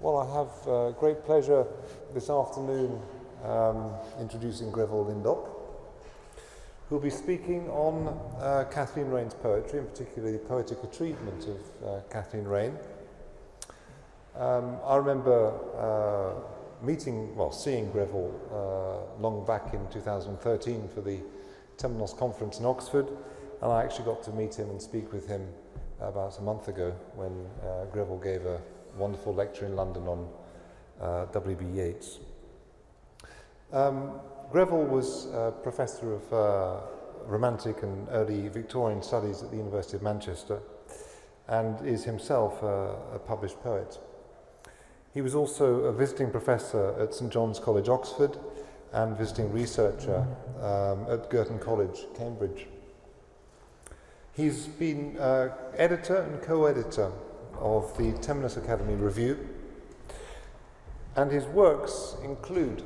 Well, I have great pleasure this afternoon introducing Grevel Lindop, who'll be speaking on Kathleen Raine's poetry, and particularly the poetic treatment of Kathleen Raine. I remember seeing Grevel long back in 2013 for the Temenos conference in Oxford, and I actually got to meet him and speak with him about a month ago when Grevel gave a wonderful lecture in London on W.B. Yeats. Grevel was a professor of Romantic and early Victorian studies at the University of Manchester and is himself a published poet. He was also a visiting professor at St John's College, Oxford, and visiting researcher at Girton College, Cambridge. He's been editor and co-editor of the Temenos Academy Review, and his works include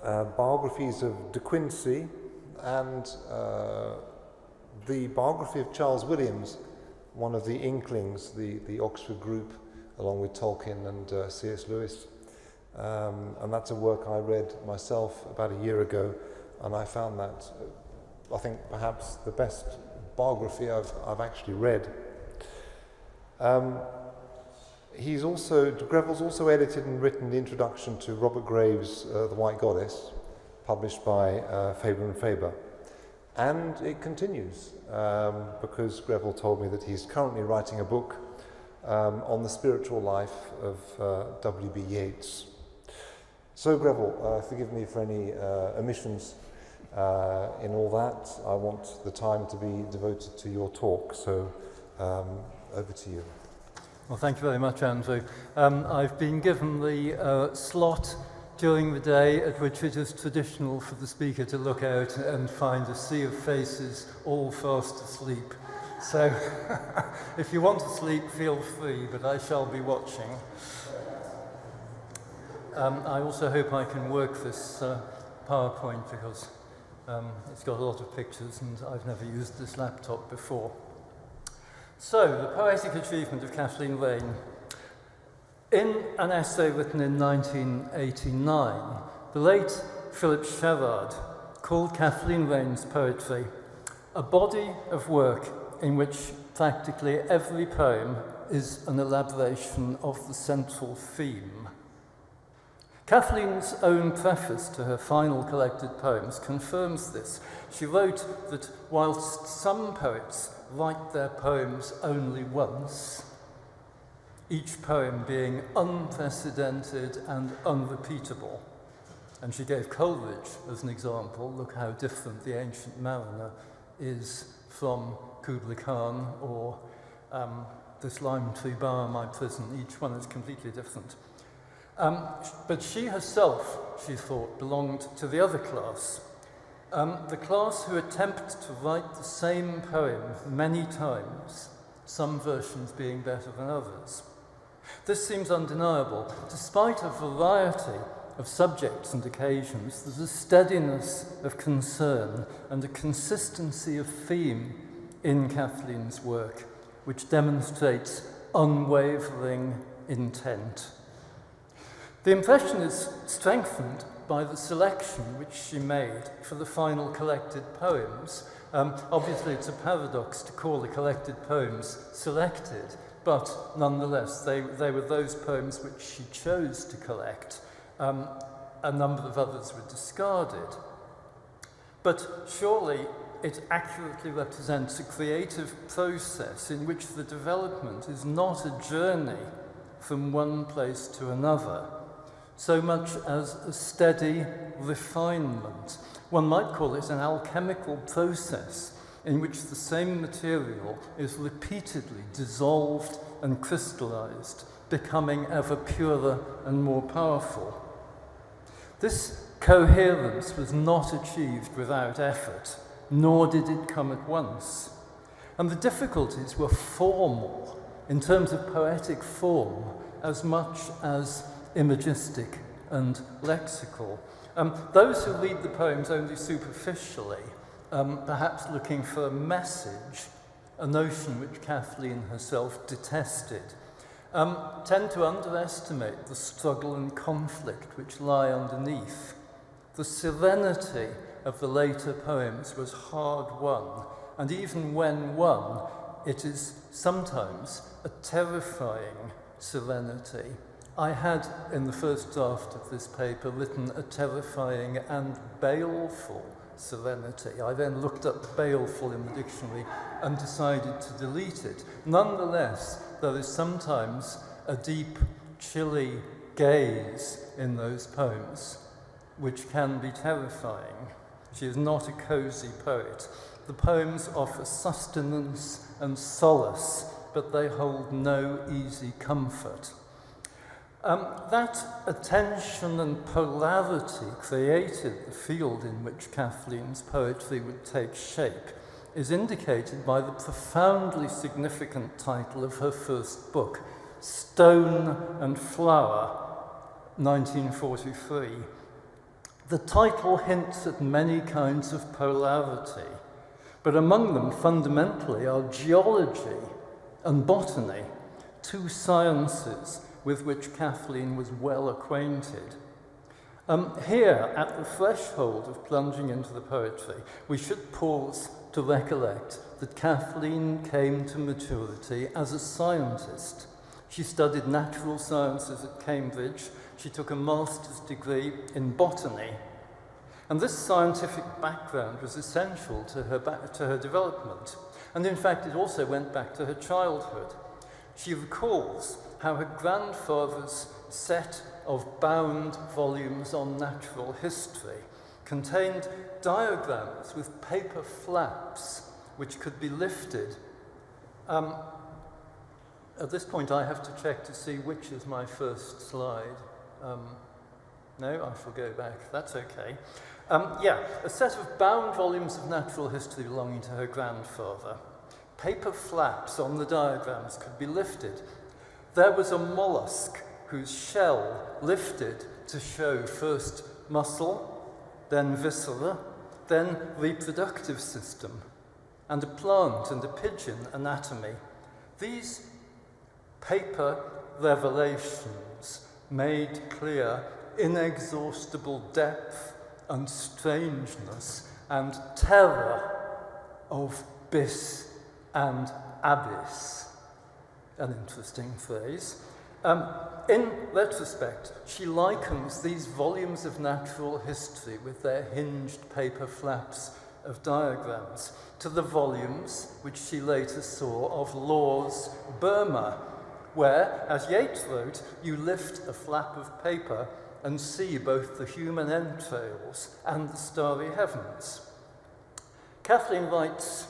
biographies of De Quincey and the biography of Charles Williams, one of the Inklings, the Oxford group, along with Tolkien and C.S. Lewis. And that's a work I read myself about a year ago, and I found that, I think, perhaps the best biography I've actually read. Grevel's also edited and written the introduction to Robert Graves' The White Goddess, published by Faber and Faber. And it continues, because Grevel told me that he's currently writing a book on the spiritual life of W.B. Yeats. So Grevel, forgive me for any omissions in all that. I want the time to be devoted to your talk, so over to you. Well, thank you very much, Andrew. I've been given the slot during the day at which it is traditional for the speaker to look out and find a sea of faces all fast asleep. So if you want to sleep, feel free, but I shall be watching. I also hope I can work this PowerPoint because it's got a lot of pictures and I've never used this laptop before. So, the poetic achievement of Kathleen Raine. In an essay written in 1989, the late Philip Sherrard called Kathleen Raine's poetry a body of work in which practically every poem is an elaboration of the central theme. Kathleen's own preface to her final collected poems confirms this. She wrote that whilst some poets write their poems only once, each poem being unprecedented and unrepeatable. And she gave Coleridge as an example. Look how different The Ancient Mariner is from Kubla Khan or This Lime Tree Bower, My Prison. Each one is completely different. But she herself, she thought, belonged to the other class. The class who attempt to write the same poem many times, some versions being better than others. This seems undeniable. Despite a variety of subjects and occasions, there's a steadiness of concern and a consistency of theme in Kathleen's work, which demonstrates unwavering intent. The impression is strengthened by the selection which she made for the final collected poems. Obviously, it's a paradox to call the collected poems selected, but nonetheless, they were those poems which she chose to collect. A number of others were discarded. But surely it accurately represents a creative process in which the development is not a journey from one place to another, so much as a steady refinement. One might call it an alchemical process in which the same material is repeatedly dissolved and crystallized, becoming ever purer and more powerful. This coherence was not achieved without effort, nor did it come at once. And the difficulties were formal, in terms of poetic form, as much as imagistic and lexical. Those who read the poems only superficially, perhaps looking for a message, a notion which Kathleen herself detested, tend to underestimate the struggle and conflict which lie underneath. The serenity of the later poems was hard won, and even when won, it is sometimes a terrifying serenity. I had, in the first draft of this paper, written a terrifying and baleful serenity. I then looked up baleful in the dictionary and decided to delete it. Nonetheless, there is sometimes a deep, chilly gaze in those poems, which can be terrifying. She is not a cosy poet. The poems offer sustenance and solace, but they hold no easy comfort. That attention and polarity created the field in which Kathleen's poetry would take shape is indicated by the profoundly significant title of her first book, Stone and Flower, 1943. The title hints at many kinds of polarity, but among them fundamentally are geology and botany, two sciences with which Kathleen was well acquainted. Here, at the threshold of plunging into the poetry, we should pause to recollect that Kathleen came to maturity as a scientist. She studied natural sciences at Cambridge. She took a master's degree in botany. And this scientific background was essential to her development. And in fact, it also went back to her childhood. She recalls how her grandfather's set of bound volumes on natural history contained diagrams with paper flaps which could be lifted. At this point, I have to check to see which is my first slide. No, I shall go back. That's okay. A set of bound volumes of natural history belonging to her grandfather. Paper flaps on the diagrams could be lifted. There was a mollusk whose shell lifted to show first muscle, then viscera, then reproductive system, and a plant and a pigeon anatomy. These paper revelations made clear inexhaustible depth and strangeness and terror of bis and abyss. An interesting phrase. In retrospect, she likens these volumes of natural history with their hinged paper flaps of diagrams to the volumes which she later saw of Law's Burma, where, as Yeats wrote, you lift a flap of paper and see both the human entrails and the starry heavens. Kathleen writes,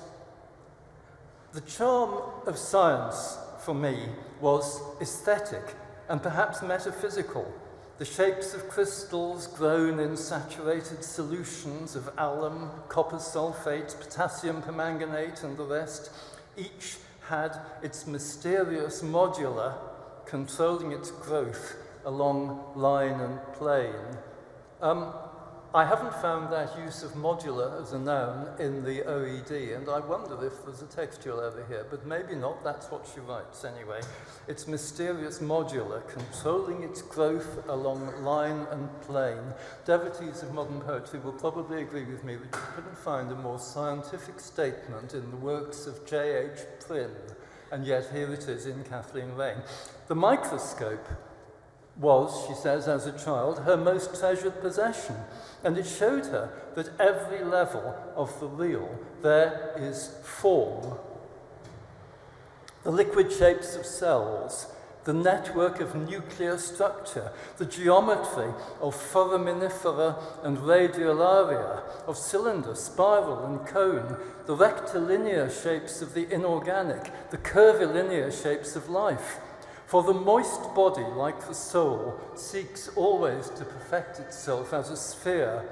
"The charm of science for me was aesthetic and perhaps metaphysical. The shapes of crystals grown in saturated solutions of alum, copper sulfate, potassium permanganate, and the rest, each had its mysterious modular controlling its growth along line and plane." I haven't found that use of modular as a noun in the OED, and I wonder if there's a textual over here, but maybe not. That's what she writes anyway. It's mysterious modular, controlling its growth along line and plane. Devotees of modern poetry will probably agree with me that you couldn't find a more scientific statement in the works of J.H. Prynne, and yet here it is in Kathleen Raine. The microscope was, she says, as a child, her most treasured possession, and it showed her that every level of the real there is form. The liquid shapes of cells, the network of nuclear structure, the geometry of foraminifera and radiolaria, of cylinder, spiral and cone, the rectilinear shapes of the inorganic, the curvilinear shapes of life. For the moist body, like the soul, seeks always to perfect itself as a sphere.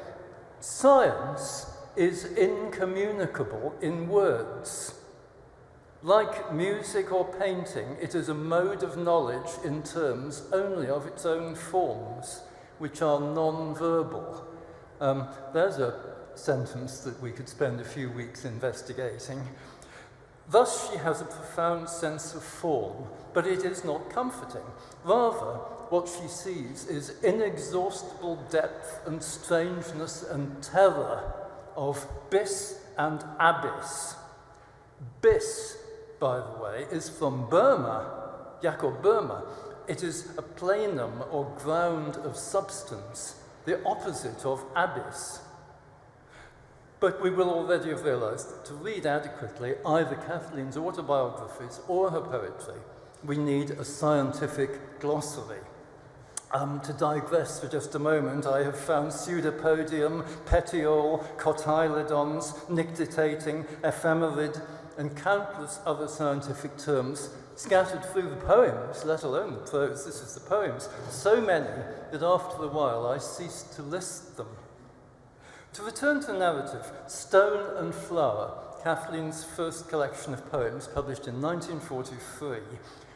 Science is incommunicable in words. Like music or painting, it is a mode of knowledge in terms only of its own forms, which are non-verbal. There's a sentence that we could spend a few weeks investigating. Thus she has a profound sense of form, but it is not comforting. Rather, what she sees is inexhaustible depth and strangeness and terror of bis and abyss. Bis, by the way, is from Burma, Jakob Burma. It is a planum or ground of substance, the opposite of abyss. But we will already have realized that to read adequately either Kathleen's autobiographies or her poetry, we need a scientific glossary. To digress for just a moment, I have found pseudopodium, petiole, cotyledons, nictitating, ephemerid, and countless other scientific terms scattered through the poems, let alone the prose. This is the poems. So many that after a while I ceased to list them. To return to the narrative, Stone and Flower, Kathleen's first collection of poems published in 1943,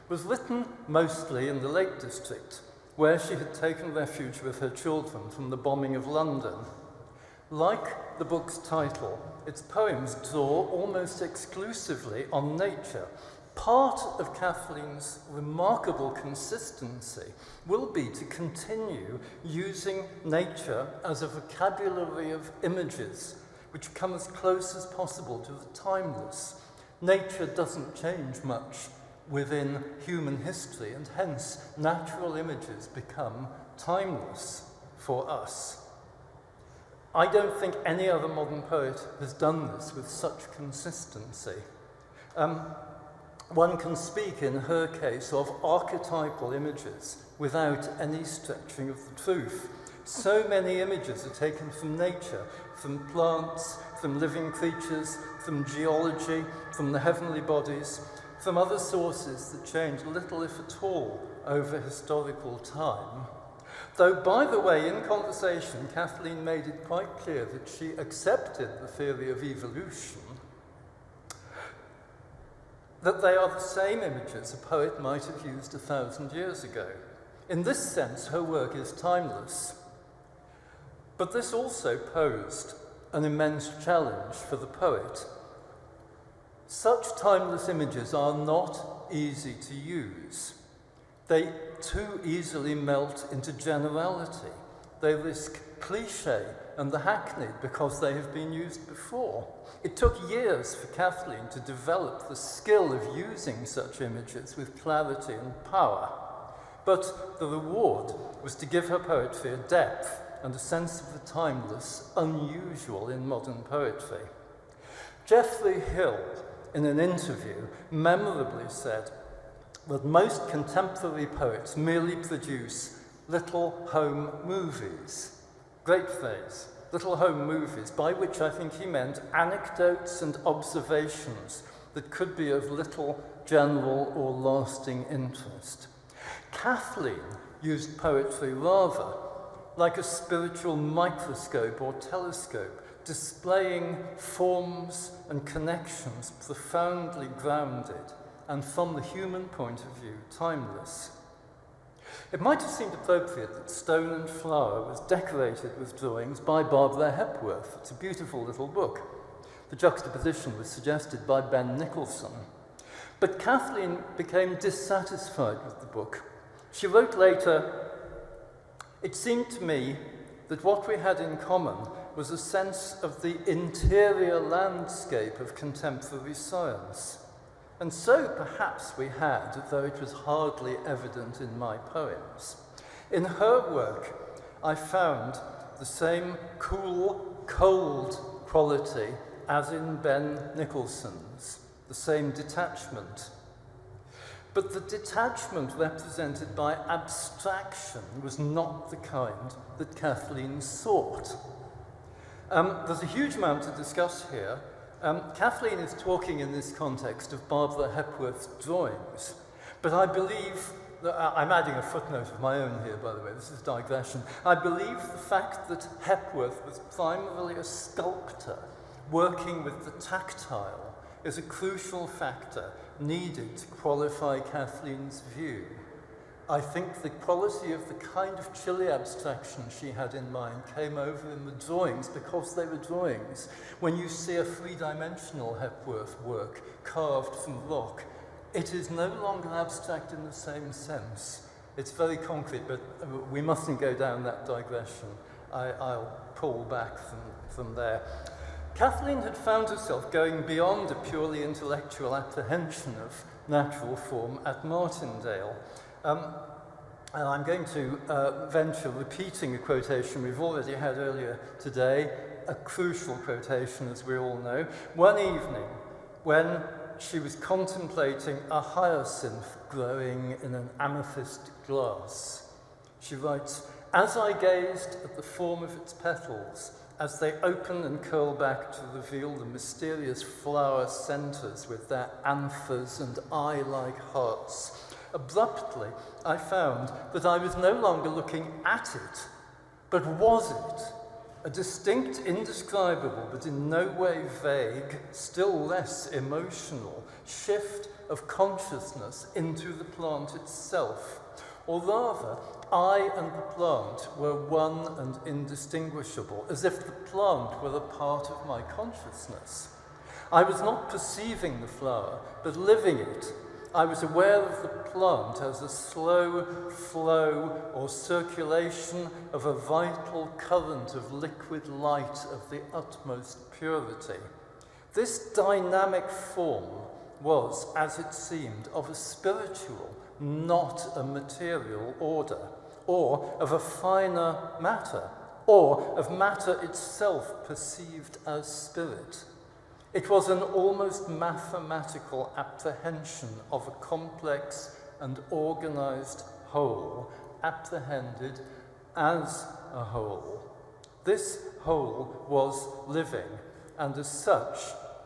was written mostly in the Lake District, where she had taken refuge with her children from the bombing of London. Like the book's title, its poems draw almost exclusively on nature. Part of Kathleen's remarkable consistency will be to continue using nature as a vocabulary of images which come as close as possible to the timeless. Nature doesn't change much within human history, and hence natural images become timeless for us. I don't think any other modern poet has done this with such consistency. One can speak in her case of archetypal images without any stretching of the truth. So many images are taken from nature, from plants, from living creatures, from geology, from the heavenly bodies, from other sources that change little, if at all, over historical time. Though, by the way, in conversation, Kathleen made it quite clear that she accepted the theory of evolution, that they are the same images a poet might have used 1,000 years ago. In this sense, her work is timeless. But this also posed an immense challenge for the poet. Such timeless images are not easy to use. They too easily melt into generality. They risk cliché and the hackneyed because they have been used before. It took years for Kathleen to develop the skill of using such images with clarity and power. But the reward was to give her poetry a depth and a sense of the timeless, unusual in modern poetry. Geoffrey Hill, in an interview, memorably said that most contemporary poets merely produce little home movies. Great phrase, little home movies, by which I think he meant anecdotes and observations that could be of little general or lasting interest. Kathleen used poetry rather like a spiritual microscope or telescope, displaying forms and connections profoundly grounded and, from the human point of view, timeless. It might have seemed appropriate that Stone and Flower was decorated with drawings by Barbara Hepworth. It's a beautiful little book. The juxtaposition was suggested by Ben Nicholson. But Kathleen became dissatisfied with the book. She wrote later, "It seemed to me that what we had in common was a sense of the interior landscape of contemporary science. And so perhaps we had, though it was hardly evident in my poems. In her work, I found the same cool, cold quality as in Ben Nicholson's, the same detachment. But the detachment represented by abstraction was not the kind that Kathleen sought." There's a huge amount to discuss here. Kathleen is talking in this context of Barbara Hepworth's drawings, but I believe, I'm adding a footnote of my own here, by the way, this is digression. I believe the fact that Hepworth was primarily a sculptor working with the tactile is a crucial factor needed to qualify Kathleen's view. I think the quality of the kind of chilly abstraction she had in mind came over in the drawings because they were drawings. When you see a three-dimensional Hepworth work carved from rock, it is no longer abstract in the same sense. It's very concrete, but we mustn't go down that digression. I'll pull back from there. Kathleen had found herself going beyond a purely intellectual apprehension of natural form at Martindale. And I'm going to venture repeating a quotation we've already had earlier today, a crucial quotation, as we all know. One evening, when she was contemplating a hyacinth growing in an amethyst glass, she writes, "As I gazed at the form of its petals, as they open and curl back to reveal the mysterious flower centres with their anthers and eye-like hearts, abruptly I found that I was no longer looking at it, but was it, a distinct, indescribable, but in no way vague, still less emotional, shift of consciousness into the plant itself. Or rather, I and the plant were one and indistinguishable, as if the plant were a part of my consciousness. I was not perceiving the flower, but living it. I was aware of the plant as a slow flow or circulation of a vital current of liquid light of the utmost purity. This dynamic form was, as it seemed, of a spiritual, not a material order, or of a finer matter, or of matter itself perceived as spirit. It was an almost mathematical apprehension of a complex and organized whole, apprehended as a whole. This whole was living, and as such,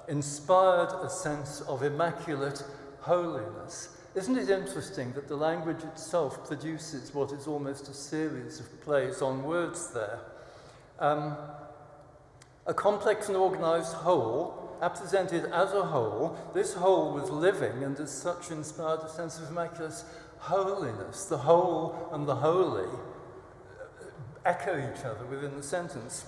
inspired a sense of immaculate holiness. Isn't it interesting that the language itself produces what is almost a series of plays on words there? A complex and organized whole, presented as a whole, this whole was living and as such inspired a sense of immaculate holiness. The whole and the holy echo each other within the sentence.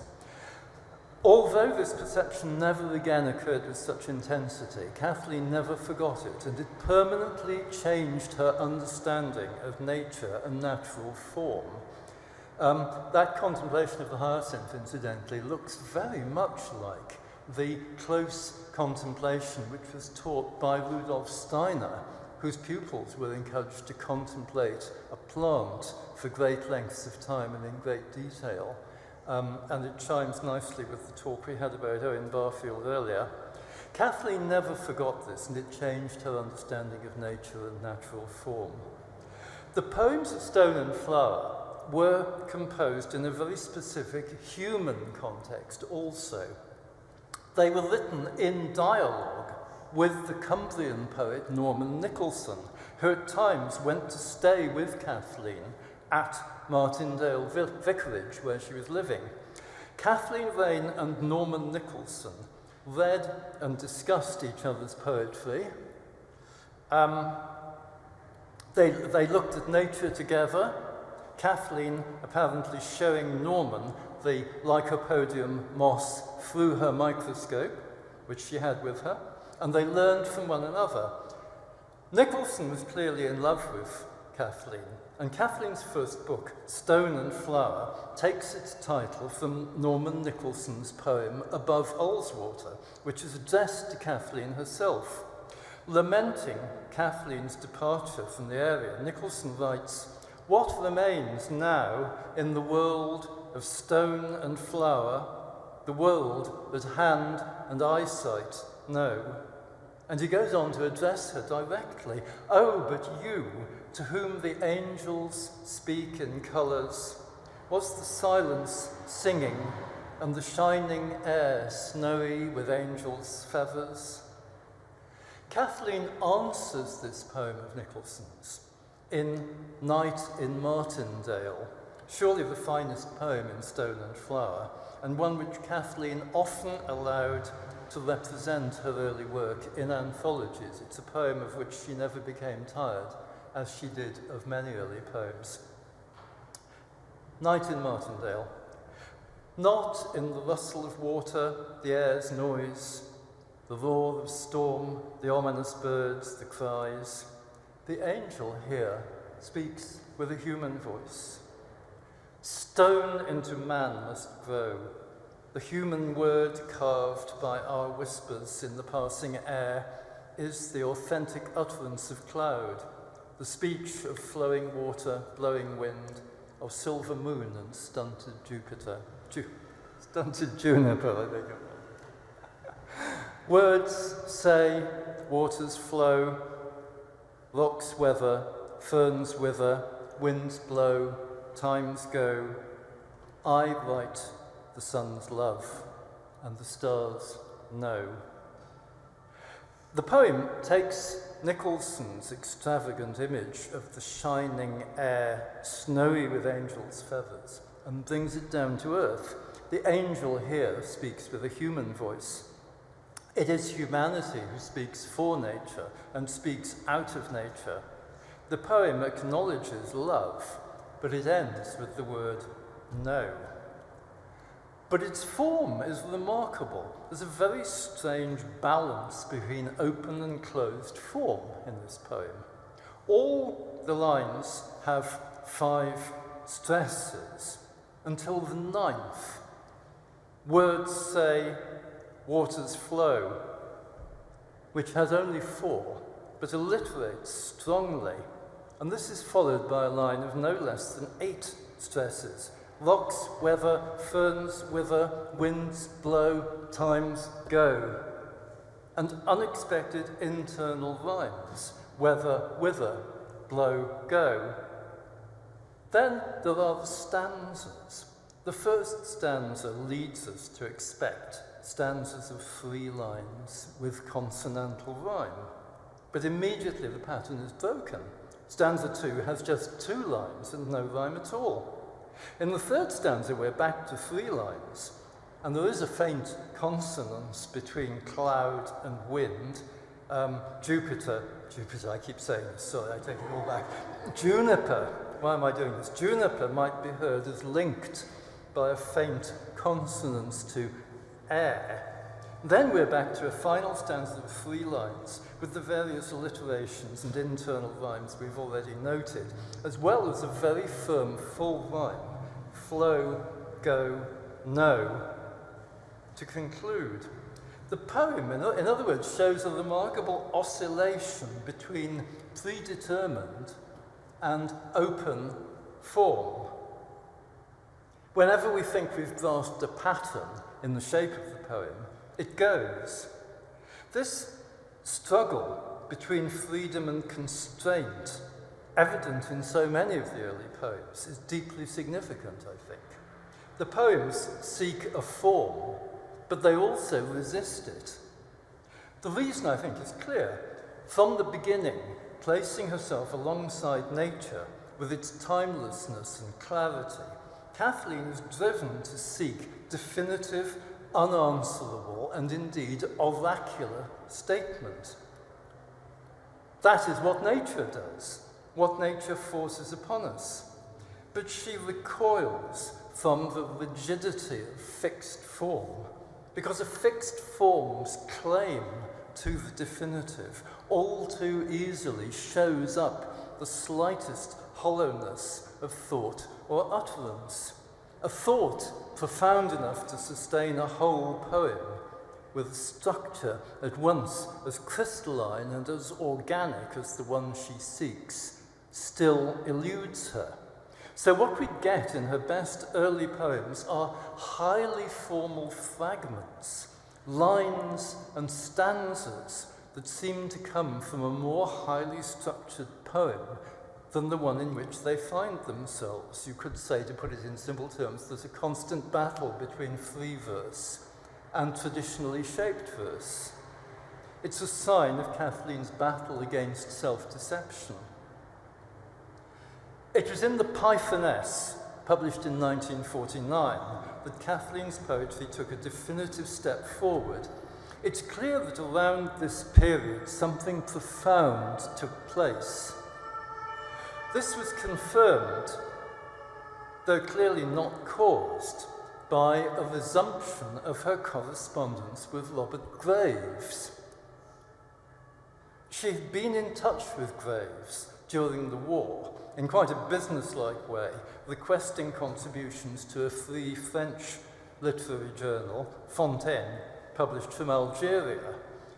Although this perception never again occurred with such intensity, Kathleen never forgot it, and it permanently changed her understanding of nature and natural form. That contemplation of the hyacinth, incidentally, looks very much like the close contemplation which was taught by Rudolf Steiner, whose pupils were encouraged to contemplate a plant for great lengths of time and in great detail. And it chimes nicely with the talk we had about Owen Barfield earlier. Kathleen never forgot this, and it changed her understanding of nature and natural form. The poems of Stone and Flower were composed in a very specific human context also. They were written in dialogue with the Cumbrian poet Norman Nicholson, who at times went to stay with Kathleen at Martindale Vicarage, where she was living. Kathleen Raine and Norman Nicholson read and discussed each other's poetry. They looked at nature together, Kathleen apparently showing Norman the Lycopodium moss through her microscope, which she had with her, and they learned from one another. Nicholson was clearly in love with Kathleen, and Kathleen's first book, Stone and Flower, takes its title from Norman Nicholson's poem Above Ullswater, which is addressed to Kathleen herself. Lamenting Kathleen's departure from the area, Nicholson writes, "What remains now in the world of stone and flower, the world that hand and eyesight know?" And he goes on to address her directly. "Oh, but you, to whom the angels speak in colours, was the silence singing and the shining air snowy with angels' feathers?" Kathleen answers this poem of Nicholson's in Night in Martindale, surely the finest poem in Stone and Flower, and one which Kathleen often allowed to represent her early work in anthologies. It's a poem of which she never became tired as she did of many early poems. Night in Martindale. Not in the rustle of water, the air's noise, the roar of storm, the ominous birds, the cries. The angel here speaks with a human voice. Stone into man must grow, the human word carved by our whispers in the passing air is the authentic utterance of cloud, the speech of flowing water, blowing wind, of silver moon and stunted juniper, I beg your pardon. Words say, waters flow, rocks weather, ferns wither, winds blow, times go. I write the sun's love, and the stars know. The poem takes Nicholson's extravagant image of the shining air, snowy with angels' feathers, and brings it down to earth. The angel here speaks with a human voice. It is humanity who speaks for nature and speaks out of nature. The poem acknowledges love, but it ends with the word no. But its form is remarkable. There's a very strange balance between open and closed form in this poem. All the lines have 5 stresses until the 9th. Words say, waters flow, which has only 4, but alliterates strongly. And this is followed by a line of no less than 8 stresses. Rocks weather, ferns wither, winds blow, times go. And unexpected internal rhymes, weather, wither, blow, go. Then there are the stanzas. The first stanza leads us to expect stanzas of 3 lines with consonantal rhyme. But immediately the pattern is broken. Stanza 2 has just 2 lines and no rhyme at all. In the third stanza, we're back to 3 lines, and there is a faint consonance between cloud and wind. Jupiter, I keep saying this, sorry, I take it all back. Juniper, why am I doing this? Juniper might be heard as linked by a faint consonance to air. Then we're back to a final stanza of 3 lines with the various alliterations and internal rhymes we've already noted, as well as a very firm full rhyme, flow, go, no, to conclude. The poem, in other words, shows a remarkable oscillation between predetermined and open form. Whenever we think we've grasped a pattern in the shape of the poem, it goes. This struggle between freedom and constraint, evident in so many of the early poems, is deeply significant, I think. The poems seek a form, but they also resist it. The reason, I think, is clear. From the beginning, placing herself alongside nature with its timelessness and clarity, Kathleen is driven to seek definitive, unanswerable, and indeed oracular statement. That is what nature does, what nature forces upon us. But she recoils from the rigidity of fixed form, because a fixed form's claim to the definitive all too easily shows up the slightest hollowness of thought or utterance. A thought profound enough to sustain a whole poem, with a structure at once as crystalline and as organic as the one she seeks, still eludes her. So what we get in her best early poems are highly formal fragments, lines and stanzas that seem to come from a more highly structured poem than the one in which they find themselves. You could say, to put it in simple terms, there's a constant battle between free verse and traditionally shaped verse. It's a sign of Kathleen's battle against self-deception. It was in the Pythoness, published in 1949, that Kathleen's poetry took a definitive step forward. It's clear that around this period something profound took place. This was confirmed, though clearly not caused, by a resumption of her correspondence with Robert Graves. She had been in touch with Graves during the war in quite a businesslike way, requesting contributions to a free French literary journal, Fontaine, published from Algeria.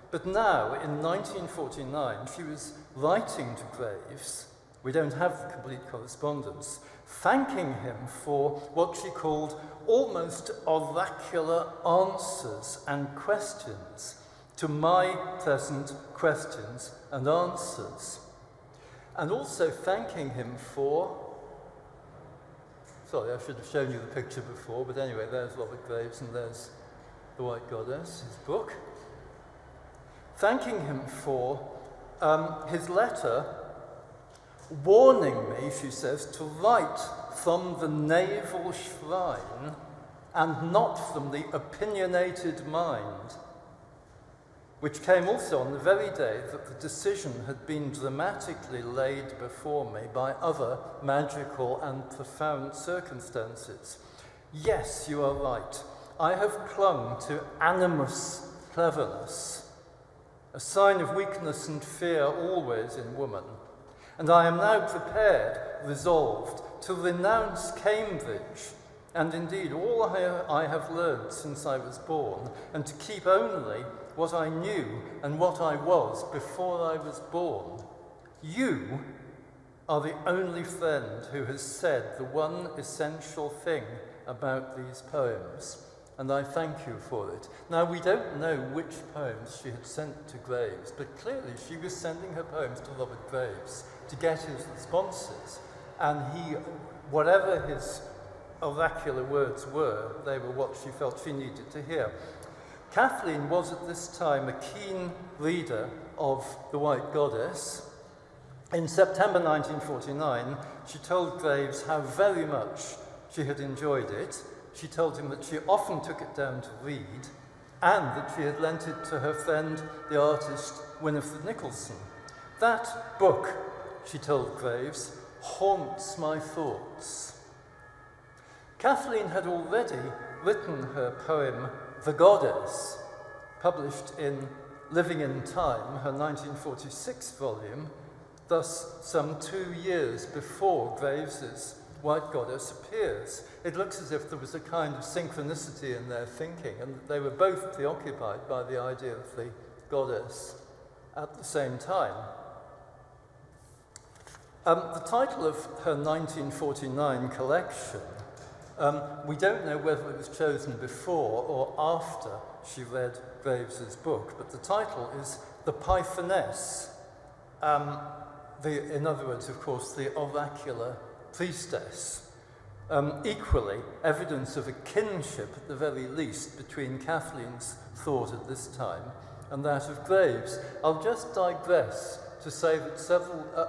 But now, in 1949, she was writing to Graves, we don't have complete correspondence, thanking him for what she called almost oracular answers and questions to my present questions and answers. And also thanking him for, sorry, I should have shown you the picture before, but anyway, there's Robert Graves and there's The White Goddess, his book. Thanking him for his letter warning me, she says, to write from the naval shrine and not from the opinionated mind, which came also on the very day that the decision had been dramatically laid before me by other magical and profound circumstances. Yes, you are right. I have clung to animus cleverness, a sign of weakness and fear always in woman, and I am now prepared, resolved, to renounce Cambridge, and indeed all I have learned since I was born, and to keep only what I knew and what I was before I was born. You are the only friend who has said the one essential thing about these poems, and I thank you for it. Now, we don't know which poems she had sent to Graves, but clearly she was sending her poems to Robert Graves to get his responses, and he, whatever his oracular words were, they were what she felt she needed to hear. Kathleen was at this time a keen reader of The White Goddess. In September 1949, she told Graves how very much she had enjoyed it. She told him that she often took it down to read, and that she had lent it to her friend, the artist Winifred Nicholson. That book, she told Graves, haunts my thoughts. Kathleen had already written her poem, The Goddess, published in Living in Time, her 1946 volume, thus some 2 years before Graves's White Goddess appears. It looks as if there was a kind of synchronicity in their thinking, and that they were both preoccupied by the idea of the goddess at the same time. The title of her 1949 collection, we don't know whether it was chosen before or after she read Graves's book, but the title is The Pythoness. In other words, of course, the oracular priestess. Equally, evidence of a kinship, at the very least, between Kathleen's thought at this time and that of Graves. I'll just digress to say that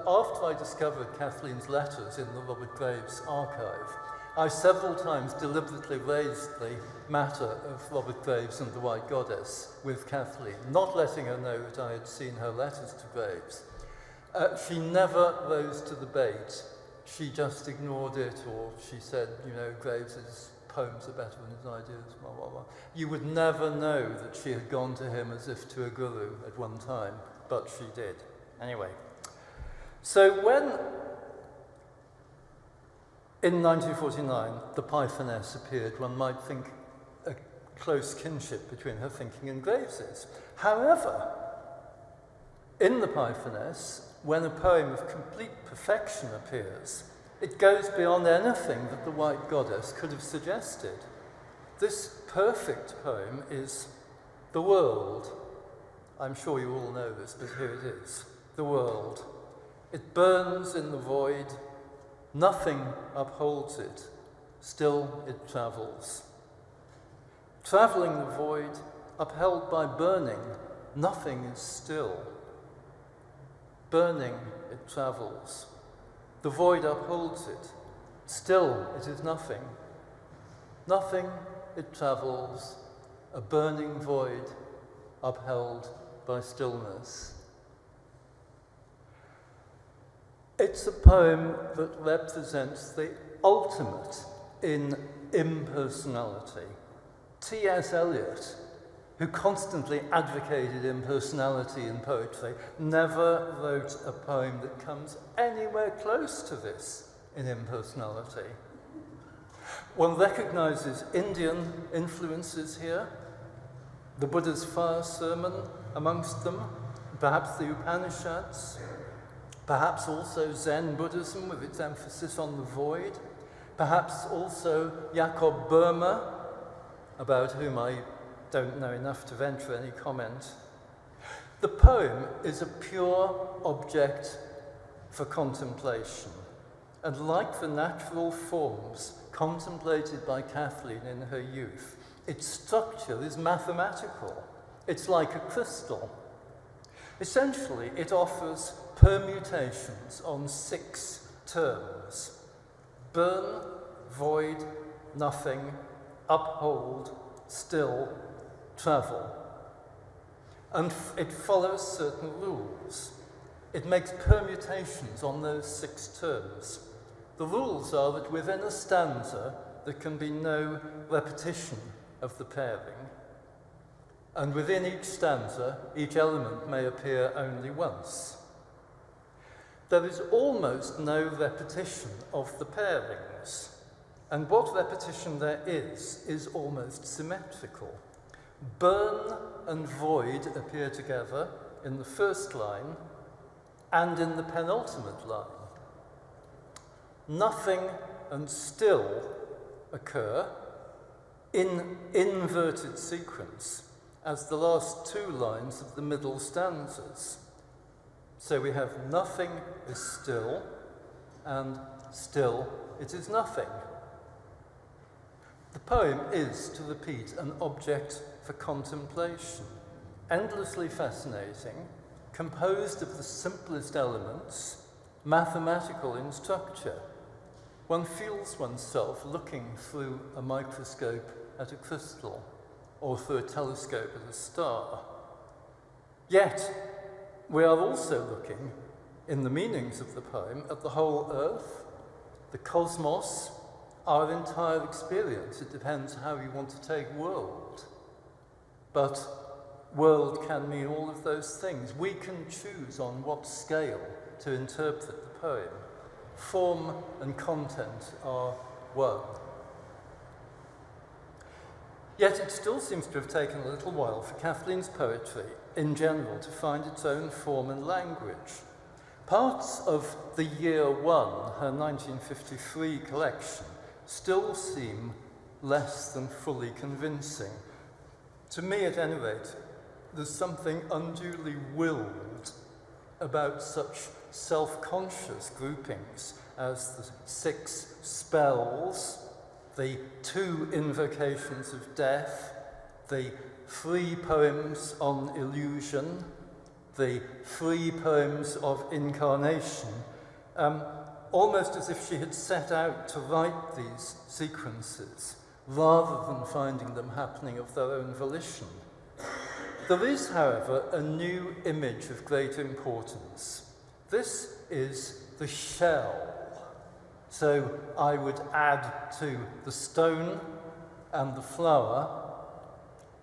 after I discovered Kathleen's letters in the Robert Graves archive, I several times deliberately raised the matter of Robert Graves and the White Goddess with Kathleen, not letting her know that I had seen her letters to Graves. She never rose to the bait. She just ignored it, or she said, you know, Graves's poems are better than his ideas, blah, blah, blah. You would never know that she had gone to him as if to a guru at one time, but she did. Anyway, so when, in 1949, The Pythoness appeared, one might think a close kinship between her thinking and Graves's. However, in The Pythoness, when a poem of complete perfection appears, it goes beyond anything that the White Goddess could have suggested. This perfect poem is The World. I'm sure you all know this, but here it is. The world. It burns in the void. Nothing upholds it. Still it travels. Travelling the void, upheld by burning, nothing is still. Burning, it travels. The void upholds it. Still, it is nothing. Nothing, it travels. A burning void, upheld by stillness. It's a poem that represents the ultimate in impersonality. T.S. Eliot, who constantly advocated impersonality in poetry, never wrote a poem that comes anywhere close to this in impersonality. One recognizes Indian influences here, the Buddha's fire sermon amongst them, perhaps the Upanishads, perhaps also Zen Buddhism with its emphasis on the void, perhaps also Jacob Boehme, about whom I don't know enough to venture any comment. The poem is a pure object for contemplation, and like the natural forms contemplated by Kathleen in her youth, its structure is mathematical. It's like a crystal. Essentially, it offers permutations on 6 terms: burn, void, nothing, uphold, still, travel. And it follows certain rules. It makes permutations on those 6 terms. The rules are that within a stanza there can be no repetition of the pairing, and within each stanza each element may appear only once. There is almost no repetition of the pairings, and what repetition there is almost symmetrical. Burn and void appear together in the first line and in the penultimate line. Nothing and still occur in inverted sequence as the last 2 lines of the middle stanzas. So we have nothing is still, and still it is nothing. The poem is, to repeat, an object for contemplation, endlessly fascinating, composed of the simplest elements, mathematical in structure. One feels oneself looking through a microscope at a crystal, or through a telescope at a star. Yet, we are also looking, in the meanings of the poem, at the whole earth, the cosmos, our entire experience. It depends how you want to take world. But world can mean all of those things. We can choose on what scale to interpret the poem. Form and content are one. Yet it still seems to have taken a little while for Kathleen's poetry, in general, to find its own form and language. Parts of the Year One, her 1953 collection, still seem less than fully convincing. To me, at any rate, there's something unduly willed about such self-conscious groupings as the 6 spells, the 2 invocations of death, the 3 poems on illusion, the 3 poems of incarnation, almost as if she had set out to write these sequences rather than finding them happening of their own volition. There is, however, a new image of great importance. This is the shell. So I would add to the stone and the flower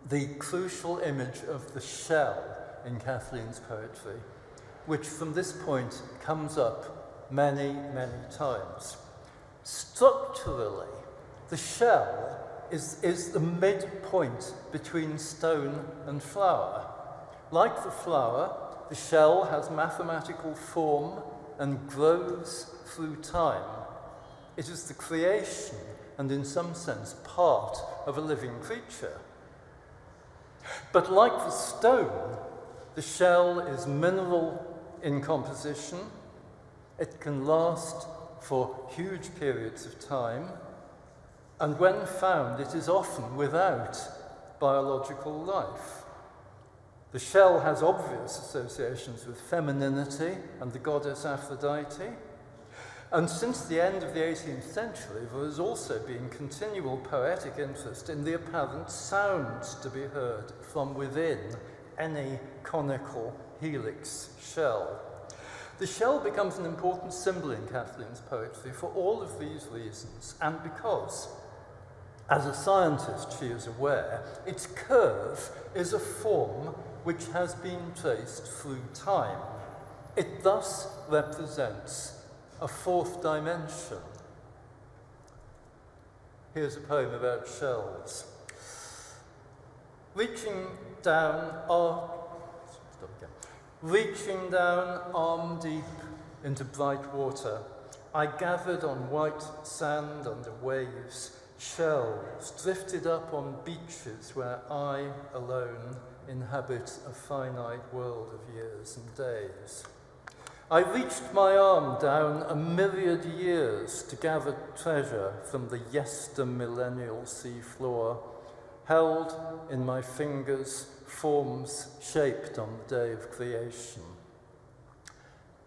the crucial image of the shell in Kathleen's poetry, which from this point comes up many, many times. Structurally, the shell is the midpoint between stone and flower. Like the flower, the shell has mathematical form and grows through time. It is the creation and, in some sense, part of a living creature. But like the stone, the shell is mineral in composition. It can last for huge periods of time, and when found, it is often without biological life. The shell has obvious associations with femininity and the goddess Aphrodite, and since the end of the 18th century, there has also been continual poetic interest in the apparent sounds to be heard from within any conical helix shell. The shell becomes an important symbol in Kathleen's poetry for all of these reasons, and because, as a scientist she is aware, its curve is a form which has been traced through time. It thus represents a fourth dimension. Here's a poem about shells. Reaching down arm deep into bright water, I gathered on white sand under waves, shells drifted up on beaches where I, alone, inhabit a finite world of years and days. I reached my arm down a myriad years to gather treasure from the yester-millennial seafloor, held in my fingers forms shaped on the day of creation.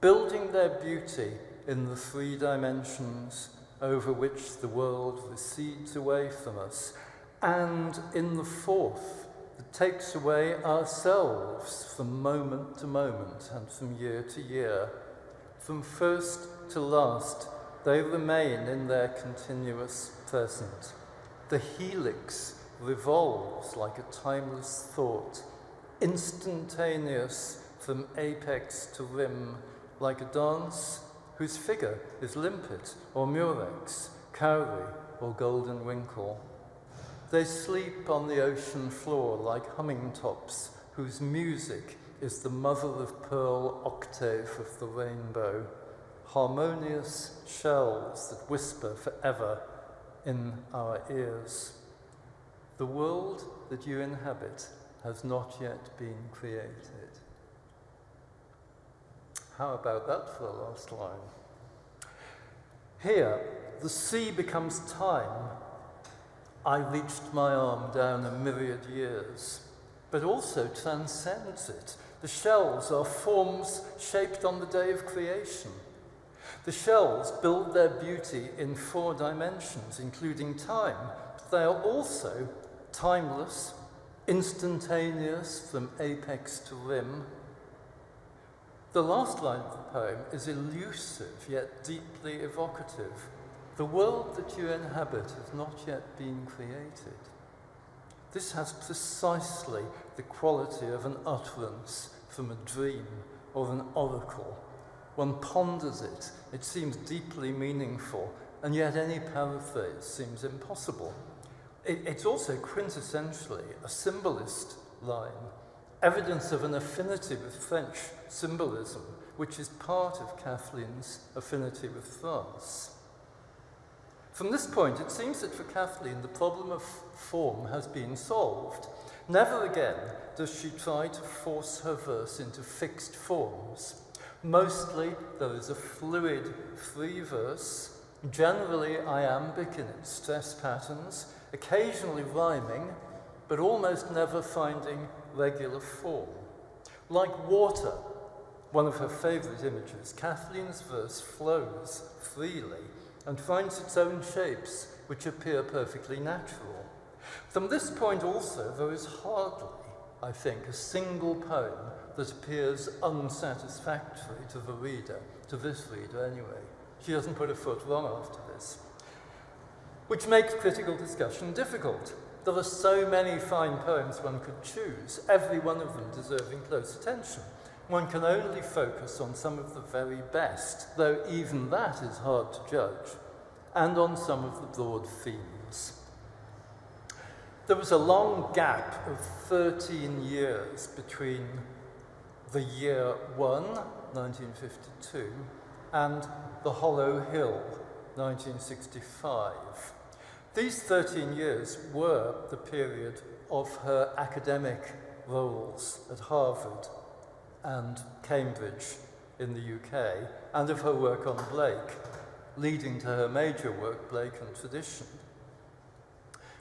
Building their beauty in the three dimensions over which the world recedes away from us, and in the fourth that takes away ourselves from moment to moment and from year to year. From first to last, they remain in their continuous present. The helix revolves like a timeless thought, instantaneous from apex to rim, like a dance whose figure is limpet or murex, cowrie or golden winkle. They sleep on the ocean floor like humming tops, whose music is the mother-of-pearl octave of the rainbow, harmonious shells that whisper forever in our ears. The world that you inhabit has not yet been created. How about that for the last line? Here, the sea becomes time. I reached my arm down a myriad years, but also transcends it. The shells are forms shaped on the day of creation. The shells build their beauty in four dimensions, including time, but they are also timeless, instantaneous from apex to rim. The last line of the poem is elusive, yet deeply evocative. The world that you inhabit has not yet been created. This has precisely the quality of an utterance from a dream or an oracle. One ponders it, it seems deeply meaningful, and yet any paraphrase seems impossible. It's also quintessentially a symbolist line, evidence of an affinity with French symbolism, which is part of Kathleen's affinity with France. From this point, it seems that for Kathleen, the problem of form has been solved. Never again does she try to force her verse into fixed forms. Mostly, there is a fluid, free verse, generally iambic in its stress patterns, occasionally rhyming, but almost never finding regular form. Like water, one of her favourite images, Kathleen's verse flows freely and finds its own shapes, which appear perfectly natural. From this point also, there is hardly, I think, a single poem that appears unsatisfactory to the reader, to this reader anyway. She doesn't put a foot wrong after this. Which makes critical discussion difficult. There are so many fine poems one could choose, every one of them deserving close attention. One can only focus on some of the very best, though even that is hard to judge, and on some of the broad themes. There was a long gap of 13 years between the year 1, 1952, and The Hollow Hill, 1965. These 13 years were the period of her academic roles at Harvard and Cambridge in the UK, and of her work on Blake, leading to her major work, Blake and Tradition.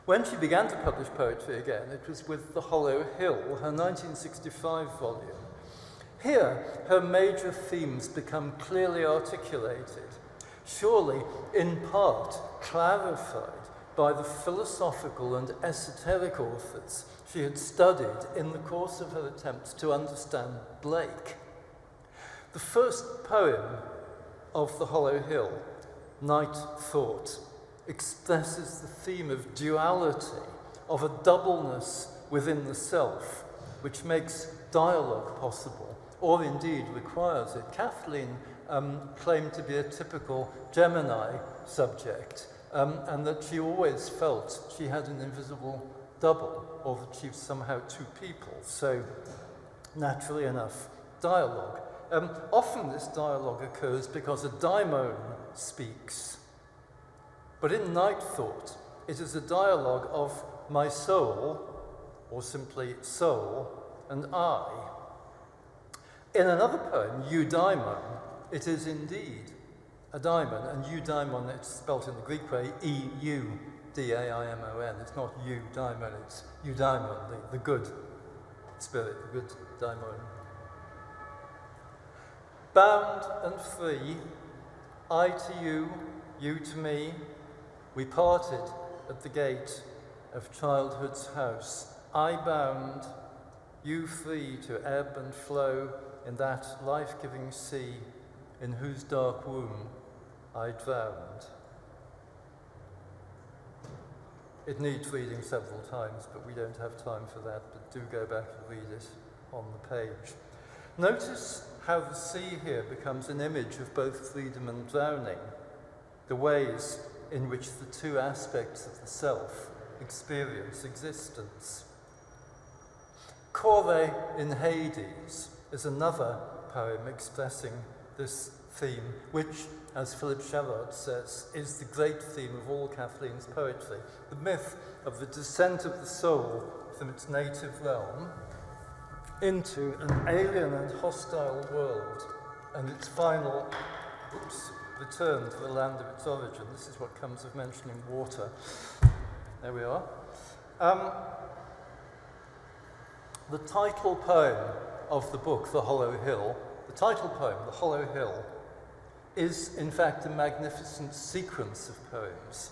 When she began to publish poetry again, it was with The Hollow Hill, her 1965 volume. Here, her major themes become clearly articulated, surely in part clarified by the philosophical and esoteric authors she had studied in the course of her attempts to understand Blake. The first poem of The Hollow Hill, Night Thought, expresses the theme of duality, of a doubleness within the self, which makes dialogue possible, or indeed requires it. Kathleen claimed to be a typical Gemini subject, and that she always felt she had an invisible double, or that she was somehow two people. So, naturally enough, dialogue. Often this dialogue occurs because a daimon speaks. But in Night Thought, it is a dialogue of my soul, or simply soul, and I. In another poem, eudaimon, it is indeed a daimon, and eudaimon, it's spelt in the Greek way, E-U-D-A-I-M-O-N. It's not eudaimon, it's eudaimon, the good spirit, the good daimon. Bound and free, I to you, you to me, we parted at the gate of childhood's house. I bound, you free to ebb and flow in that life-giving sea in whose dark womb I drowned. It needs reading several times, but we don't have time for that, but do go back and read it on the page. Notice how the sea here becomes an image of both freedom and drowning, the ways in which the two aspects of the self experience existence. Kore in Hades is another poem expressing this theme, which, as Philip Sherrard says, is the great theme of all Kathleen's poetry, the myth of the descent of the soul from its native realm into an alien and hostile world, and its final return to the land of its origin. This is what comes of mentioning water. There we are. The title poem of the book, The Hollow Hill, the title poem, The Hollow Hill, is in fact a magnificent sequence of poems.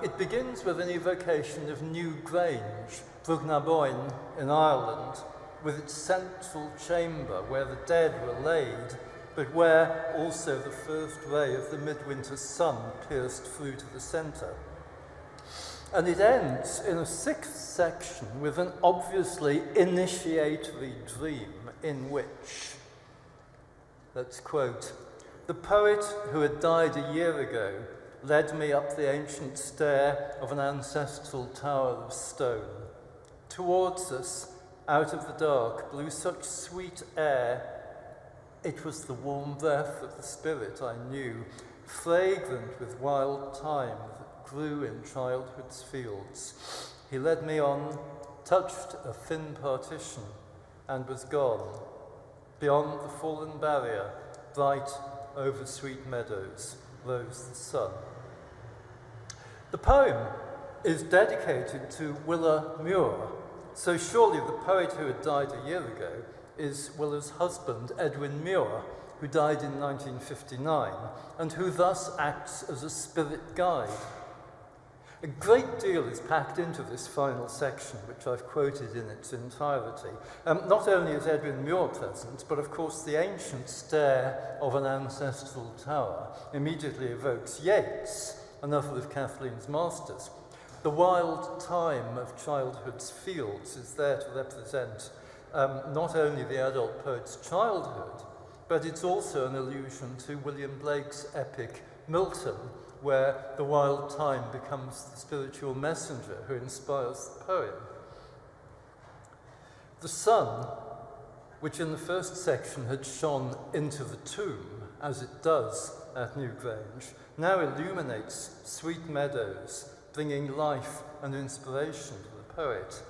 It begins with an evocation of New Grange, Brugnaboyne in Ireland, with its central chamber where the dead were laid, but where also the first ray of the midwinter sun pierced through to the centre. And it ends in a sixth section with an obviously initiatory dream in which, let's quote, "The poet who had died a year ago led me up the ancient stair of an ancestral tower of stone. Towards us, out of the dark, blew such sweet air. It was the warm breath of the spirit I knew, fragrant with wild thyme that grew in childhood's fields. He led me on, touched a thin partition, and was gone. Beyond the fallen barrier, bright over sweet meadows, rose the sun." The poem is dedicated to Willa Muir, so surely the poet who had died a year ago is Willa's husband, Edwin Muir, who died in 1959, and who thus acts as a spirit guide. A great deal is packed into this final section, which I've quoted in its entirety. Not only is Edwin Muir present, but of course the ancient stair of an ancestral tower immediately evokes Yeats, another of Kathleen's masters. The wild thyme of childhood's fields is there to represent not only the adult poet's childhood, but it's also an allusion to William Blake's epic Milton, where the wild thyme becomes the spiritual messenger who inspires the poem. The sun, which in the first section had shone into the tomb, as it does at New Grange, now illuminates sweet meadows, bringing life and inspiration to the poet.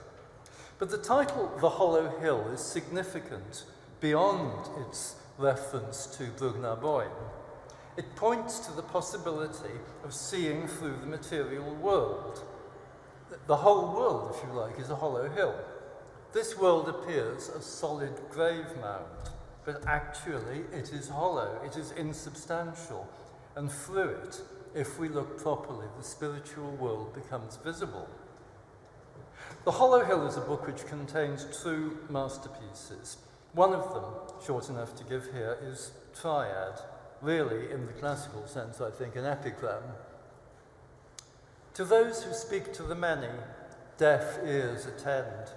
But the title, The Hollow Hill, is significant beyond its reference to Brugnaboyne. It points to the possibility of seeing through the material world. The whole world, if you like, is a hollow hill. This world appears a solid grave mound, but actually it is hollow, it is insubstantial, and through it, if we look properly, the spiritual world becomes visible. The Hollow Hill is a book which contains two masterpieces. One of them, short enough to give here, is triad, really, in the classical sense, I think, an epigram. To those who speak to the many, deaf ears attend.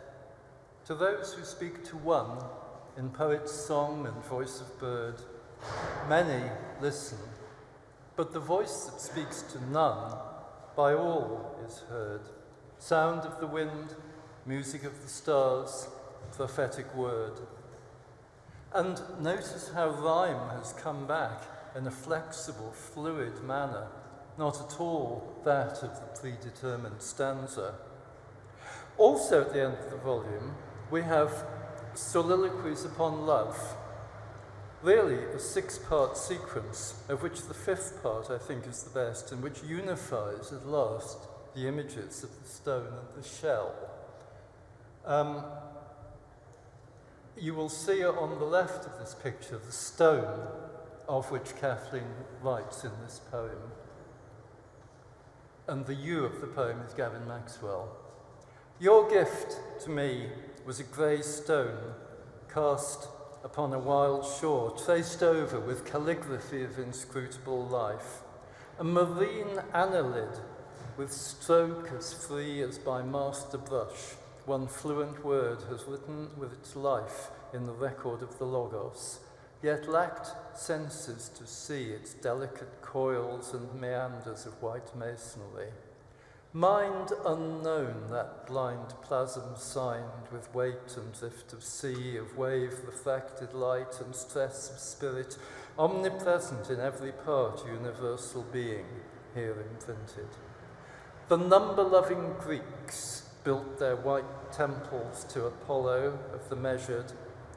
To those who speak to one, in poet's song and voice of bird, many listen, but the voice that speaks to none, by all is heard. Sound of the wind, music of the stars, prophetic word. And notice how rhyme has come back in a flexible, fluid manner, not at all that of the predetermined stanza. Also at the end of the volume, we have soliloquies upon love, really a 6-part sequence, of which the 5th part, I think, is the best, and which unifies at last the images of the stone and the shell. You will see on the left of this picture the stone of which Kathleen writes in this poem. And the you of the poem is Gavin Maxwell. Your gift to me was a grey stone cast upon a wild shore, traced over with calligraphy of inscrutable life. A marine annelid with stroke as free as by master brush, one fluent word has written with its life in the record of the Logos, yet lacked senses to see its delicate coils and meanders of white masonry. Mind unknown, that blind plasm signed with weight and drift of sea, of wave refracted light and stress of spirit, omnipresent in every part, universal being, here imprinted. The number-loving Greeks built their white temples to Apollo of the measured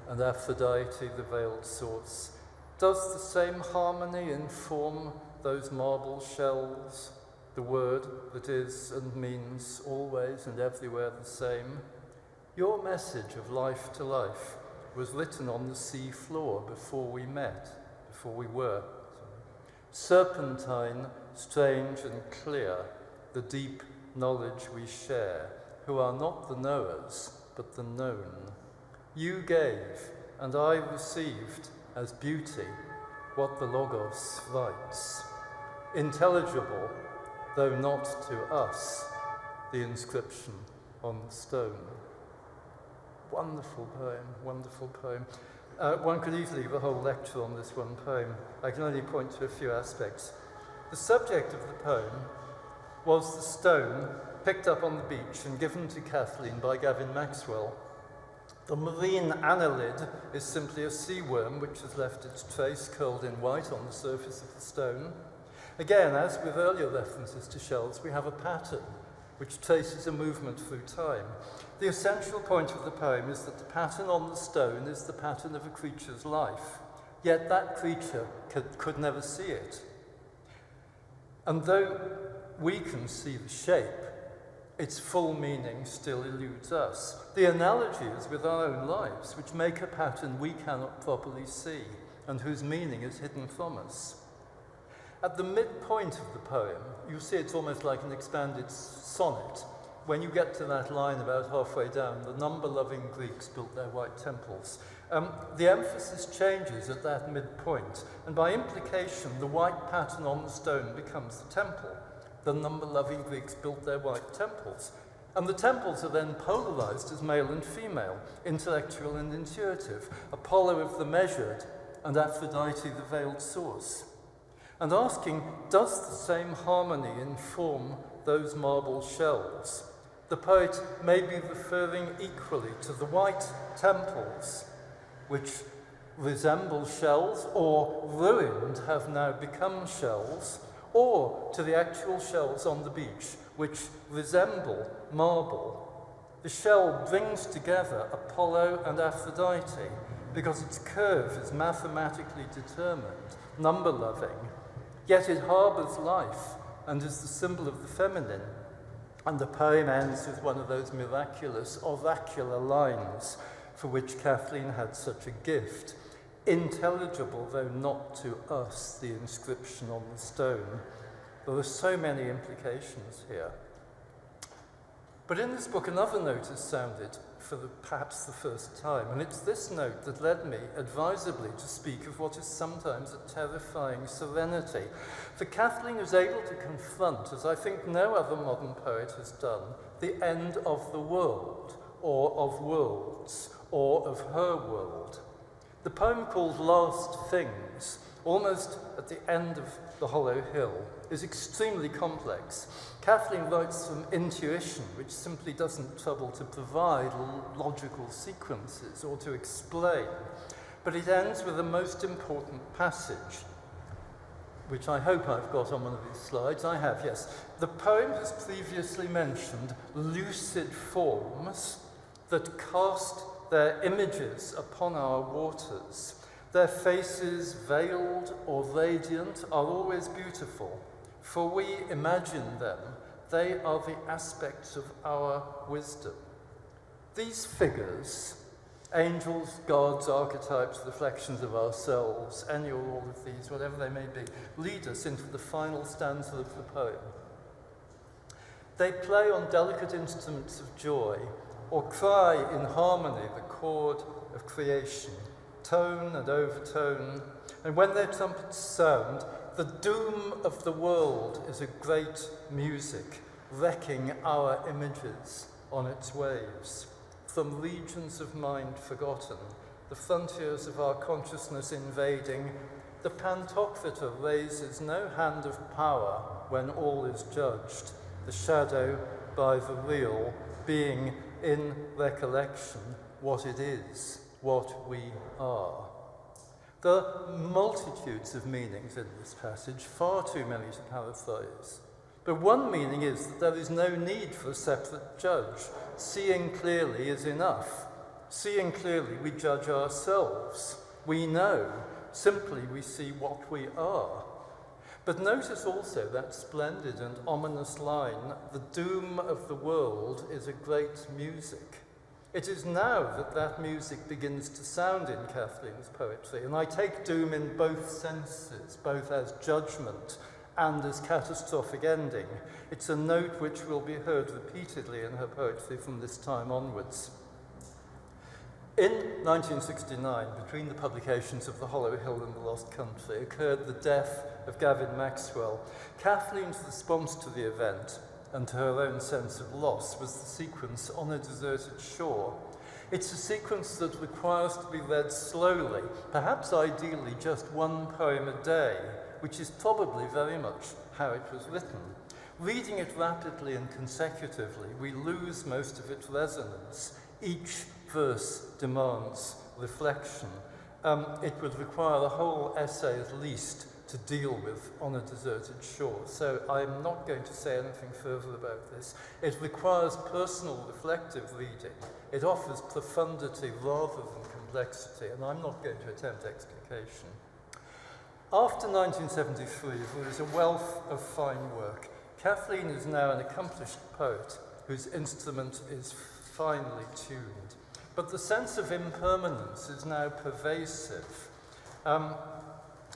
and Aphrodite the veiled source. Does the same harmony inform those marble shells, the word that is and means always and everywhere the same? Your message of life to life was written on the sea floor before we met, before we were. Serpentine, strange and clear, the deep knowledge we share, who are not the knowers, but the known. You gave, and I received as beauty what the Logos writes. Intelligible, though not to us, the inscription on the stone. Wonderful poem, wonderful poem. One could easily give a whole lecture on this one poem. I can only point to a few aspects. The subject of the poem was the stone picked up on the beach and given to Kathleen by Gavin Maxwell. The marine annelid is simply a sea worm which has left its trace curled in white on the surface of the stone. Again, as with earlier references to shells, we have a pattern which traces a movement through time. The essential point of the poem is that the pattern on the stone is the pattern of a creature's life, yet that creature could never see it. And though we can see the shape, its full meaning still eludes us. The analogy is with our own lives, which make a pattern we cannot properly see, and whose meaning is hidden from us. At the midpoint of the poem, you see it's almost like an expanded sonnet. When you get to that line about halfway down, the number-loving Greeks built their white temples. The emphasis changes at that midpoint, and by implication, the white pattern on the stone becomes the temple. The number-loving Greeks built their white temples. And the temples are then polarized as male and female, intellectual and intuitive, Apollo of the measured and Aphrodite the veiled source. And asking, does the same harmony inform those marble shells? The poet may be referring equally to the white temples, which resemble shells or ruined have now become shells, or to the actual shells on the beach, which resemble marble. The shell brings together Apollo and Aphrodite because its curve is mathematically determined, number-loving, yet it harbours life and is the symbol of the feminine. And the poem ends with one of those miraculous oracular lines for which Kathleen had such a gift. Intelligible, though not to us, the inscription on the stone. There are so many implications here. But in this book, another note has sounded. for perhaps the first time. And it's this note that led me advisably to speak of what is sometimes a terrifying serenity. For Kathleen was able to confront, as I think no other modern poet has done, the end of the world, or of worlds, or of her world. The poem called Last Things, almost at the end of The Hollow Hill, is extremely complex. Kathleen writes from intuition, which simply doesn't trouble to provide logical sequences or to explain, but it ends with a most important passage, which I hope I've got on one of these slides. I have, yes. The poem has previously mentioned lucid forms that cast their images upon our waters. Their faces, veiled or radiant, are always beautiful, for we imagine them. They are the aspects of our wisdom. These figures, angels, gods, archetypes, reflections of ourselves, any or all of these, whatever they may be, lead us into the final stanza of the poem. They play on delicate instruments of joy, or cry in harmony the chord of creation, tone and overtone, and when their trumpets sound, the doom of the world is a great music, wrecking our images on its waves. From regions of mind forgotten, the frontiers of our consciousness invading, the pantocrator raises no hand of power when all is judged, the shadow by the real being in recollection what it is, what we are. There are multitudes of meanings in this passage, far too many to paraphrase. But one meaning is that there is no need for a separate judge. Seeing clearly is enough. Seeing clearly, we judge ourselves. We know. Simply, we see what we are. But notice also that splendid and ominous line, the doom of the world is a great music. It is now that that music begins to sound in Kathleen's poetry, and I take doom in both senses, both as judgment and as catastrophic ending. It's a note which will be heard repeatedly in her poetry from this time onwards. In 1969, between the publications of The Hollow Hill and The Lost Country, occurred the death of Gavin Maxwell. Kathleen's response to the event and to her own sense of loss was the sequence On a Deserted Shore. It's a sequence that requires to be read slowly, perhaps ideally just one poem a day, which is probably very much how it was written. Reading it rapidly and consecutively, we lose most of its resonance. Each verse demands reflection. It would require a whole essay at least to deal with On a Deserted Shore. So I'm not going to say anything further about this. It requires personal reflective reading. It offers profundity rather than complexity, and I'm not going to attempt explication. After 1973, there is a wealth of fine work. Kathleen is now an accomplished poet whose instrument is finely tuned. But the sense of impermanence is now pervasive.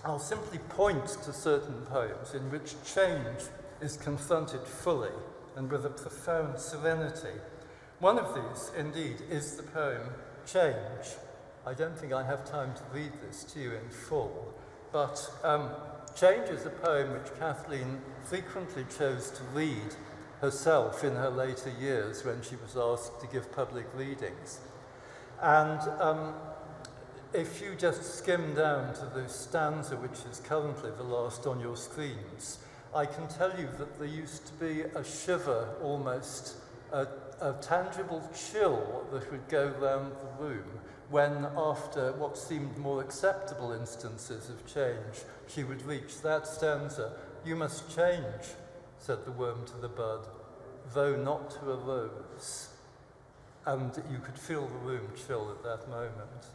I'll simply point to certain poems in which change is confronted fully and with a profound serenity. One of these, indeed, is the poem Change. I don't think I have time to read this to you in full, but Change is a poem which Kathleen frequently chose to read herself in her later years when she was asked to give public readings. And if you just skim down to the stanza which is currently the last on your screens, I can tell you that there used to be a shiver, almost a tangible chill that would go round the room when, after what seemed more acceptable instances of change, she would reach that stanza. "You must change," said the worm to the bud, "though not to a rose." And you could feel the room chill at that moment.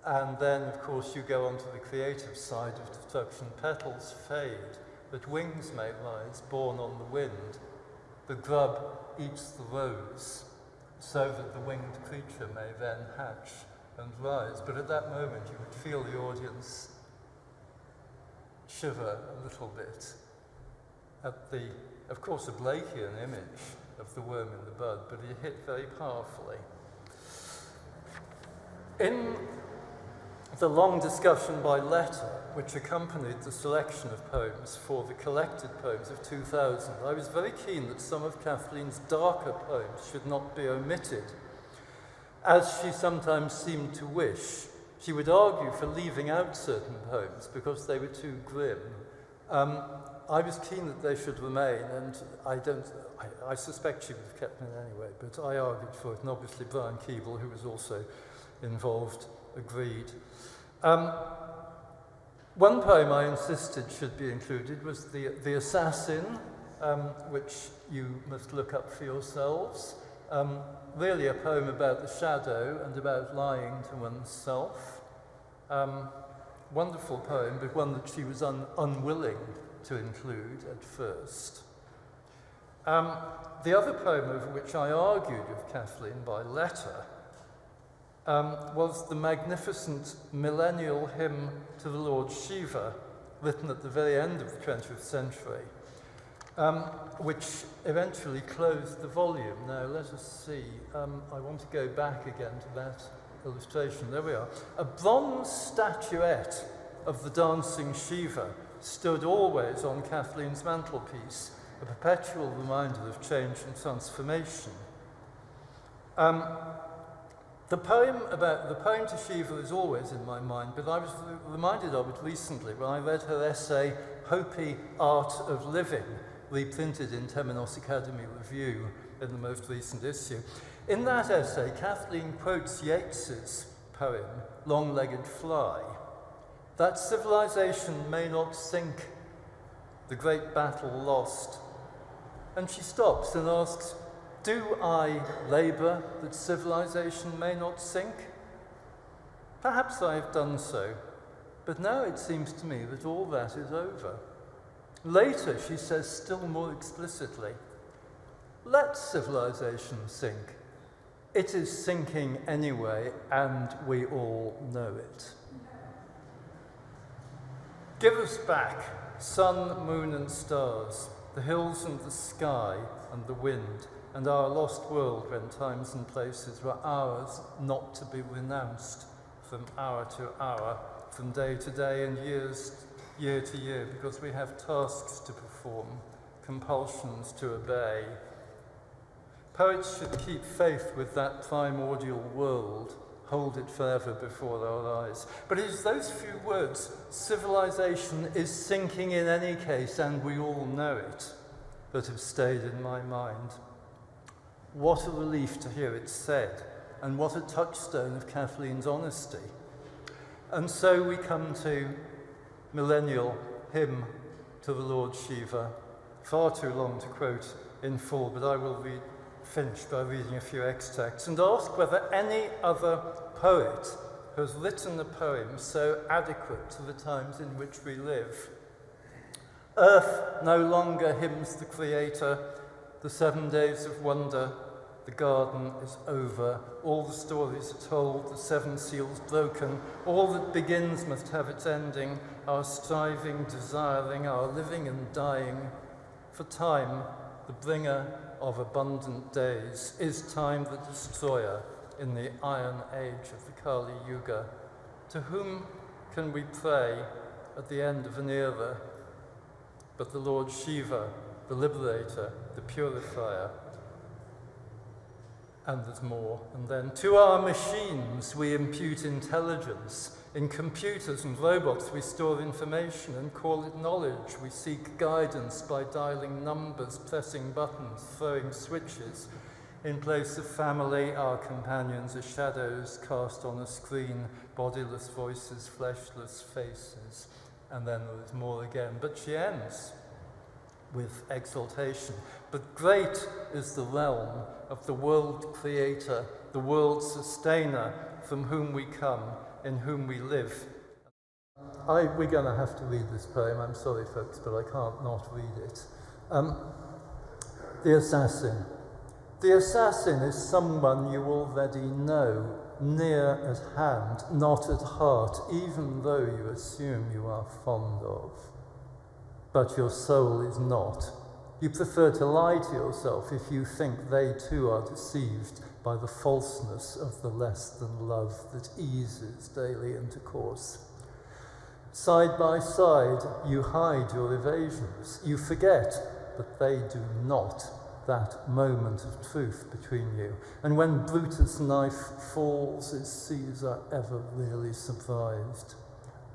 And then, of course, you go on to the creative side of destruction. Petals fade, but wings may rise, borne on the wind. The grub eats the rose, so that the winged creature may then hatch and rise. But at that moment, you would feel the audience shiver a little bit at the, of course, a Blakean image of the worm in the bud, but he hit very powerfully. In the long discussion by letter, which accompanied the selection of poems for the collected poems of 2000, I was very keen that some of Kathleen's darker poems should not be omitted, as she sometimes seemed to wish. She would argue for leaving out certain poems because they were too grim. I was keen that they should remain, and I suspect she would have kept them in anyway, but I argued for it, and obviously Brian Keeble, who was also involved, agreed. One poem I insisted should be included was The Assassin, which you must look up for yourselves. Really a poem about the shadow and about lying to oneself. Wonderful poem, but one that she was unwilling to include at first. The other poem over which I argued with Kathleen by letter was the magnificent Millennial Hymn to the Lord Shiva, written at the very end of the 20th century, which eventually closed the volume. Now, let us see. I want to go back again to that illustration. There we are. A bronze statuette of the dancing Shiva stood always on Kathleen's mantelpiece, a perpetual reminder of change and transformation. The poem to Shiva is always in my mind, but I was reminded of it recently when I read her essay, Hopi Art of Living, reprinted in Temenos Academy Review in the most recent issue. In that essay, Kathleen quotes Yeats's poem, Long-Legged Fly. That civilization may not sink, the great battle lost. And she stops and asks, do I labour that civilization may not sink? Perhaps I have done so, but now it seems to me that all that is over. Later, she says still more explicitly, let civilization sink. It is sinking anyway, and we all know it. Give us back sun, moon, and stars, the hills and the sky and the wind, and our lost world when times and places were ours not to be renounced from hour to hour, from day to day and year to year, because we have tasks to perform, compulsions to obey. Poets should keep faith with that primordial world, hold it forever before our eyes. But it is those few words, civilization is sinking in any case, and we all know it, that have stayed in my mind. What a relief to hear it said, and what a touchstone of Kathleen's honesty. And so we come to Millennial Hymn to the Lord Shiva. Far too long to quote in full, but I will finish by reading a few extracts and ask whether any other poet has written a poem so adequate to the times in which we live. Earth no longer hymns the Creator, the 7 days of wonder, the garden is over, all the stories are told, the 7 seals broken, all that begins must have its ending, our striving, desiring, our living and dying. For time, the bringer of abundant days, is time the destroyer in the iron age of the Kali Yuga. To whom can we pray at the end of an era but the Lord Shiva, the liberator, the purifier? And there's more. And then, to our machines we impute intelligence. In computers and robots we store information and call it knowledge. We seek guidance by dialing numbers, pressing buttons, throwing switches. In place of family, our companions are shadows cast on a screen, bodiless voices, fleshless faces. And then there's more again. But she ends with exaltation. But great is the realm of the world creator, the world sustainer, from whom we come, in whom we live. We're going to have to read this poem. I'm sorry, folks, but I can't not read it. The Assassin. The assassin is someone you already know, near at hand, not at heart, even though you assume you are fond of. But your soul is not. You prefer to lie to yourself if you think they too are deceived by the falseness of the less than love that eases daily intercourse. Side by side, you hide your evasions. You forget, but they do not, that moment of truth between you. And when Brutus' knife falls, is Caesar ever really surprised?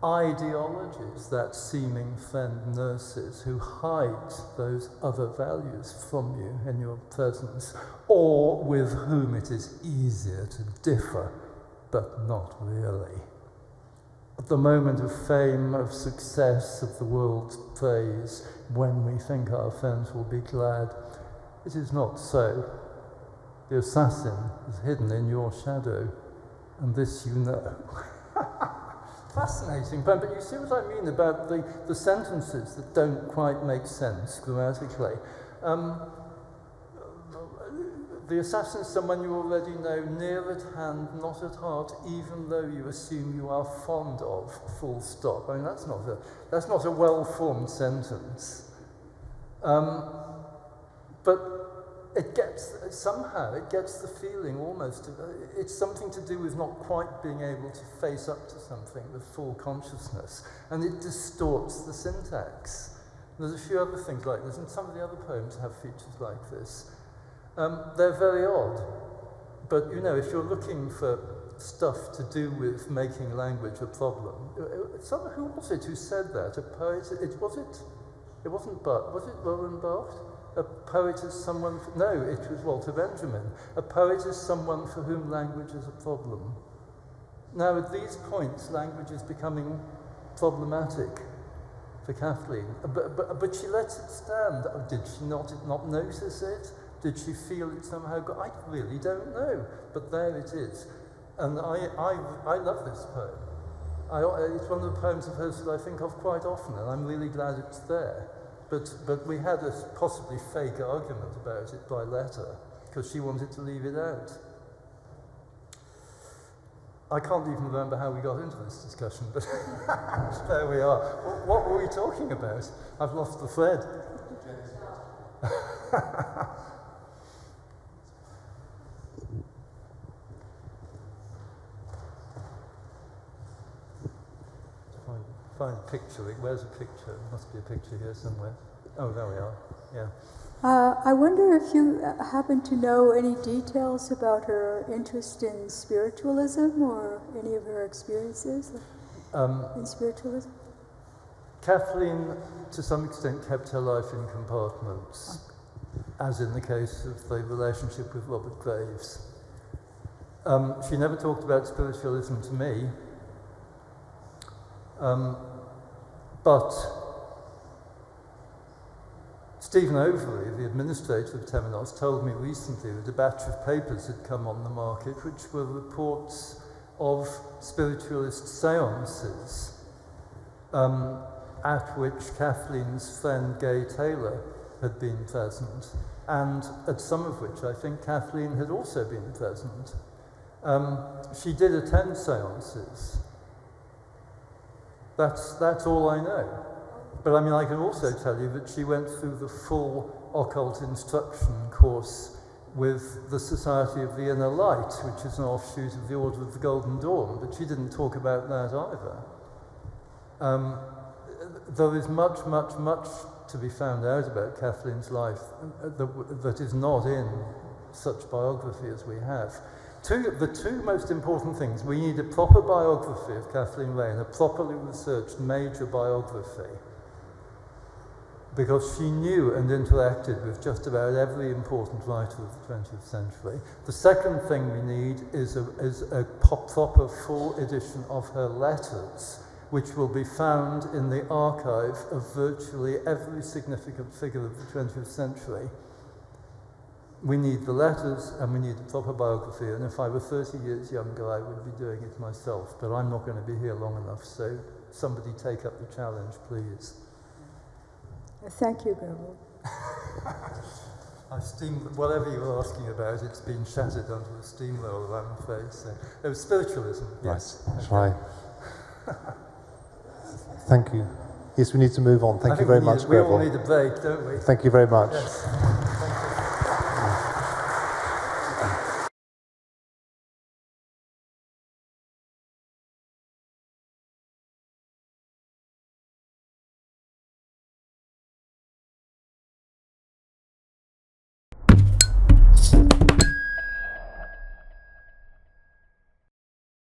Ideologies that seeming friend nurses who hide those other values from you in your presence, or with whom it is easier to differ, but not really. At the moment of fame, of success, of the world's praise, when we think our friends will be glad, it is not so. The assassin is hidden in your shadow, and this you know. Fascinating poem, but you see what I mean about the sentences that don't quite make sense grammatically. The assassin is someone you already know, near at hand, not at heart, even though you assume you are fond of, full stop. I mean, that's not a well-formed sentence. But it gets the feeling almost, it's something to do with not quite being able to face up to something with full consciousness, and it distorts the syntax. There's a few other things like this, and some of the other poems have features like this. They're very odd, but you know, if you're looking for stuff to do with making language a problem, who was it who said that? A poet? It wasn't Barthes. Was it Roland Barthes? A poet is someone, no, it was Walter Benjamin. A poet is someone for whom language is a problem. Now, at these points, language is becoming problematic for Kathleen, but she lets it stand. Did she not notice it? Did she feel it somehow? I really don't know, but there it is. And I love this poem. It's one of the poems of hers that I think of quite often, and I'm really glad it's there. But we had a possibly fake argument about it by letter, because she wanted to leave it out. I can't even remember how we got into this discussion, but there we are. What were we talking about? I've lost the thread. Find a picture. Where's a picture? There must be a picture here somewhere. Oh, there we are. Yeah. I wonder if you happen to know any details about her interest in spiritualism or any of her experiences in spiritualism? Kathleen, to some extent, kept her life in compartments, as in the case of the relationship with Robert Graves. She never talked about spiritualism to me. But Stephen Overy, the administrator of Temenos, told me recently that a batch of papers had come on the market which were reports of spiritualist seances at which Kathleen's friend Gay Taylor had been present, and at some of which I think Kathleen had also been present. She did attend seances. That's all I know. But I mean, I can also tell you that she went through the full occult instruction course with the Society of the Inner Light, which is an offshoot of the Order of the Golden Dawn, but she didn't talk about that either. There is much, much, much to be found out about Kathleen's life that is not in such biography as we have. The two most important things: we need a proper biography of Kathleen Raine, a properly researched major biography, because she knew and interacted with just about every important writer of the 20th century. The second thing we need is a proper full edition of her letters, which will be found in the archive of virtually every significant figure of the 20th century. We need the letters and we need a proper biography, and if I were 30 years younger I would be doing it myself, but I'm not going to be here long enough, so somebody take up the challenge, please. Thank you, Grevel. Whatever you were asking about, it's been shattered under the steamroller, I'm afraid. So. It was spiritualism, yes. Right, okay. Thank you. Yes, we need to move on. Thank you very much, We all Grevel. need a break, don't we? Thank you very much. Yes.